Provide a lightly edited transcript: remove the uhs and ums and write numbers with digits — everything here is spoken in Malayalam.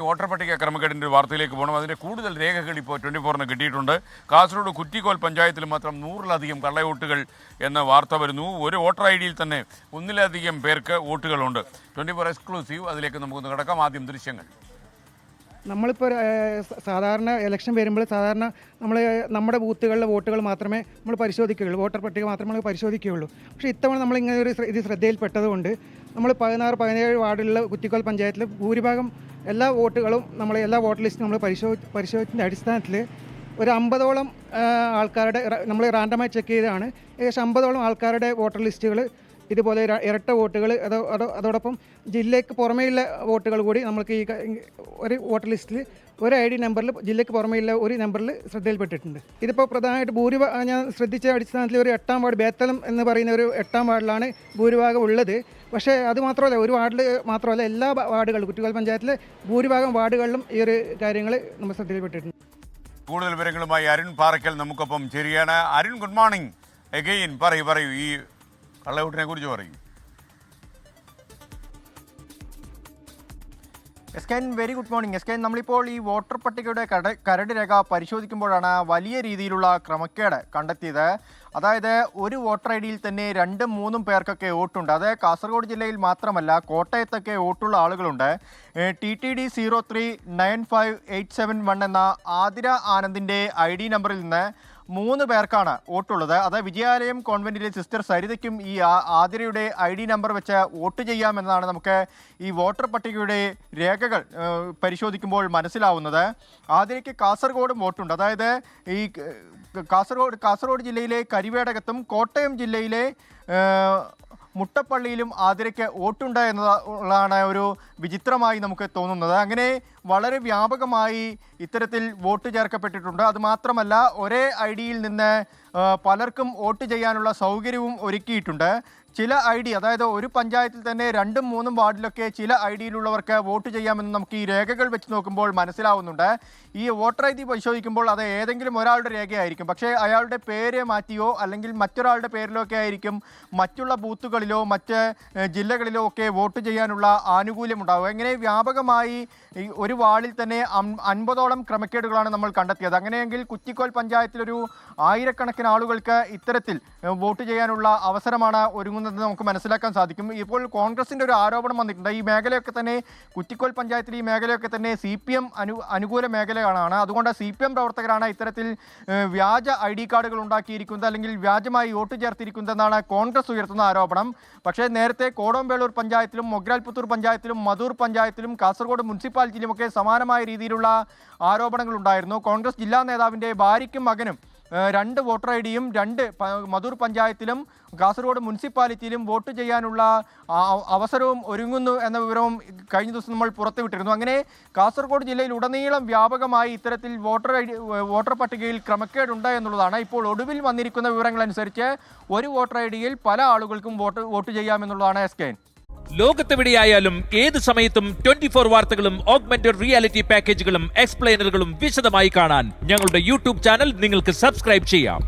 വോട്ടർ പട്ടിക ക്രമക്കേടിൻ്റെ ഒരു വാർത്തയിലേക്ക് പോകണം. അതിൻ്റെ കൂടുതൽ രേഖകൾ ഇപ്പോൾ 24-ന് കിട്ടിയിട്ടുണ്ട്. കാസർഗോഡ് കുറ്റിക്കോൽ പഞ്ചായത്തിൽ മാത്രം 100-ലധികം കള്ളവോട്ടുകൾ എന്ന വാർത്ത വരുന്നു. ഒരു വോട്ടർ ഐ ഡിയിൽ തന്നെ 1-ലധികം പേർക്ക് വോട്ടുകളുണ്ട്. 24 എക്സ്ക്ലൂസീവ്. അതിലേക്ക് നമുക്കൊന്ന് കിടക്കാം. ആദ്യം ദൃശ്യങ്ങൾ. നമ്മളിപ്പോൾ സാധാരണ ഇലക്ഷൻ വരുമ്പോൾ സാധാരണ നമ്മുടെ ബൂത്തുകളിലെ വോട്ടുകൾ മാത്രമേ നമ്മൾ പരിശോധിക്കുകയുള്ളൂ, വോട്ടർ പട്ടിക മാത്രമേ നമ്മൾ പരിശോധിക്കുകയുള്ളൂ. പക്ഷേ ഇത്തവണ നമ്മളിങ്ങനെ ഒരു ഇത് ശ്രദ്ധയിൽപ്പെട്ടതുകൊണ്ട് നമ്മൾ 16-17 വാർഡിലുള്ള കുറ്റിക്കോൽ പഞ്ചായത്തിൽ ഭൂരിഭാഗം എല്ലാ വോട്ടുകളും എല്ലാ വോട്ടർ ലിസ്റ്റും നമ്മൾ പരിശോധിച്ചതിൻ്റെ അടിസ്ഥാനത്തിൽ ഒരു 50ഓളം ആൾക്കാരുടെ നമ്മൾ റാൻഡമായി ചെക്ക് ചെയ്തതാണ്. ഏകദേശം 50ഓളം ആൾക്കാരുടെ വോട്ടർ ലിസ്റ്റുകൾ ഇതുപോലെ ഇരട്ട വോട്ടുകൾ അതോടൊപ്പം ജില്ലയ്ക്ക് പുറമേയുള്ള വോട്ടുകൾ കൂടി നമുക്ക് ഈ ഒരു വോട്ടർ ലിസ്റ്റിൽ ഒരു ID നമ്പറിൽ ജില്ലയ്ക്ക് പുറമേയുള്ള ഒരു നമ്പറിൽ ശ്രദ്ധയിൽപ്പെട്ടിട്ടുണ്ട്. ഇതിപ്പോൾ പ്രധാനമായിട്ട് ഞാൻ ശ്രദ്ധിച്ച അടിസ്ഥാനത്തിൽ ഒരു 8-ാം വാർഡ് ബേത്തലം എന്ന് പറയുന്ന ഒരു 8-ാം വാർഡിലാണ് ഭൂരിഭാഗം ഉള്ളത്. പക്ഷേ അത് മാത്രമല്ല, ഒരു വാർഡിൽ മാത്രമല്ല, എല്ലാ വാർഡുകളിലും കുറ്റിക്കോൽ പഞ്ചായത്തിലെ ഭൂരിഭാഗം വാർഡുകളിലും ഈ ഒരു കാര്യങ്ങൾ നമ്മൾ ശ്രദ്ധയിൽപ്പെട്ടിട്ടുണ്ട്. കൂടുതൽ വിവരങ്ങളുമായി അരുൺ പാറയ്ക്കൽ നമുക്കൊപ്പം ചേരുകയാണ്. Arun, good morning again. പറയൂ ഈ കള്ളവോട്ടിനെ കുറിച്ച് പറയും. എസ്കൈൻ, വെരി ഗുഡ് മോർണിംഗ്. എസ്കൈൻ, നമ്മളിപ്പോൾ ഈ വോട്ടർ പട്ടികയുടെ കരട് രേഖ പരിശോധിക്കുമ്പോഴാണ് വലിയ രീതിയിലുള്ള ക്രമക്കേട് കണ്ടെത്തിയത്. അതായത് ഒരു വോട്ടർ ഐ ഡിയിൽ തന്നെ 2-3 പേർക്കൊക്കെ വോട്ടുണ്ട്. അത് കാസർഗോഡ് ജില്ലയിൽ മാത്രമല്ല, കോട്ടയത്തൊക്കെ വോട്ടുള്ള ആളുകളുണ്ട്. TTD 039587 എന്ന ആതിര ആനന്ദിൻ്റെ ID നമ്പറിൽ നിന്ന് 3 പേർക്കാണ് വോട്ടുള്ളത്. അത് വിജയാലയം കോൺവെന്റിലെ സിസ്റ്റർ സരിതയ്ക്കും ഈ ആതിരയുടെ ID നമ്പർ വെച്ച് വോട്ട് ചെയ്യാമെന്നാണ് നമുക്ക് ഈ വോട്ടർ പട്ടികയുടെ രേഖകൾ പരിശോധിക്കുമ്പോൾ മനസ്സിലാവുന്നത്. ആതിരയ്ക്ക് കാസർഗോഡും വോട്ടുണ്ട്. അതായത് ഈ കാസർഗോഡ് ജില്ലയിലെ കരിവേടകത്തും കോട്ടയം ജില്ലയിലെ മുട്ടപ്പള്ളിയിലും ആതിരയ്ക്ക് വോട്ടുണ്ട് എന്നതാണ് ഒരു വിചിത്രമായി നമുക്ക് തോന്നുന്നത്. അങ്ങനെ വളരെ വ്യാപകമായി ഇത്തരത്തിൽ വോട്ട് ചേർക്കപ്പെട്ടിട്ടുണ്ട്. അതുമാത്രമല്ല, ഒരേ ID യിൽ നിന്ന് പലർക്കും വോട്ട് ചെയ്യാനുള്ള സൗകര്യവും ഒരുക്കിയിട്ടുണ്ട്. ചില ID, അതായത് ഒരു പഞ്ചായത്തിൽ തന്നെ 2-3 വാർഡിലൊക്കെ ചില ID യിലുള്ളവർക്ക് വോട്ട് ചെയ്യാമെന്ന് നമുക്ക് ഈ രേഖകൾ വെച്ച് നോക്കുമ്പോൾ മനസ്സിലാവുന്നുണ്ട്. ഈ വോട്ടർ ID പരിശോധിക്കുമ്പോൾ അത് ഏതെങ്കിലും ഒരാളുടെ രേഖയായിരിക്കും. പക്ഷേ അയാളുടെ പേര് മാറ്റിയോ അല്ലെങ്കിൽ മറ്റൊരാളുടെ പേരിലോ ഒക്കെ ആയിരിക്കും മറ്റുള്ള ബൂത്തുകളിലോ മറ്റ് ജില്ലകളിലോ ഒക്കെ വോട്ട് ചെയ്യാനുള്ള ആനുകൂല്യം ഉണ്ടാവുക. ഇങ്ങനെ വ്യാപകമായി ഒരു വാർഡിൽ തന്നെ 50ഓളം ക്രമക്കേടുകളാണ് നമ്മൾ കണ്ടെത്തിയത്. അങ്ങനെയെങ്കിൽ കുറ്റിക്കോൽ പഞ്ചായത്തിലൊരു 1000-കണക്കിന് ആളുകൾക്ക് ഇത്തരത്തിൽ വോട്ട് ചെയ്യാനുള്ള അവസരമാണ് ഒരുങ്ങുന്നത് നമുക്ക് മനസ്സിലാക്കാൻ സാധിക്കും. ഇപ്പോൾ കോൺഗ്രസിൻ്റെ ഒരു ആരോപണം വന്നിട്ടുണ്ട്. ഈ മേഖലയൊക്കെ തന്നെ, കുറ്റിക്കോൽ പഞ്ചായത്തിൽ ഈ മേഖലയൊക്കെ തന്നെ CPM അനുകൂല മേഖലകളാണ്. അതുകൊണ്ട് CPM പ്രവർത്തകരാണ് ഇത്തരത്തിൽ വ്യാജ ID കാർഡുകൾ ഉണ്ടാക്കിയിരിക്കുന്നത് അല്ലെങ്കിൽ വ്യാജമായി വോട്ട് ചേർത്തിരിക്കുന്നതെന്നാണ് കോൺഗ്രസ് ഉയർത്തുന്ന ആരോപണം. പക്ഷേ നേരത്തെ കോടോംബേളൂർ പഞ്ചായത്തിലും മൊഗ്രാൽപുത്തൂർ പഞ്ചായത്തിലും മധൂർ പഞ്ചായത്തിലും കാസർഗോഡ് മുനിസിപ്പാലിറ്റിയിലുമൊക്കെ സമാനമായ രീതിയിലുള്ള ആരോപണങ്ങൾ ഉണ്ടായിരുന്നു. കോൺഗ്രസ് ജില്ലാ നേതാവിൻ്റെ ഭാര്യയ്ക്കും മകനും 2 വോട്ടർ ID യും 2 മധൂർ പഞ്ചായത്തിലും കാസർഗോഡ് മുനിസിപ്പാലിറ്റിയിലും വോട്ട് ചെയ്യാനുള്ള അവസരവും ഒരുങ്ങുന്നു എന്ന വിവരവും കഴിഞ്ഞ ദിവസം നമ്മൾ പുറത്തുവിട്ടിരുന്നു. അങ്ങനെ കാസർഗോഡ് ജില്ലയിൽ ഉടനീളം വ്യാപകമായി ഇത്തരത്തിൽ വോട്ടർ പട്ടികയിൽ ക്രമക്കേടുണ്ട് എന്നുള്ളതാണ്. ഇപ്പോൾ ഒടുവിൽ വന്നിരിക്കുന്ന വിവരങ്ങളനുസരിച്ച് ഒരു വോട്ടർ ID യിൽ പല ആളുകൾക്കും വോട്ട് ചെയ്യാമെന്നുള്ളതാണ് എസ്കൈൻ. ലോകത്തെവിടെയായാലും ഏത് സമയത്തും 24 വാർത്തകളും ഓഗ്മെന്റഡ് റിയാലിറ്റി പാക്കേജുകളും എക്സ്പ്ലെയിനറുകളും വിശദമായി കാണാൻ ഞങ്ങളുടെ YouTube ചാനൽ നിങ്ങൾക്ക് സബ്സ്ക്രൈബ് ചെയ്യാം.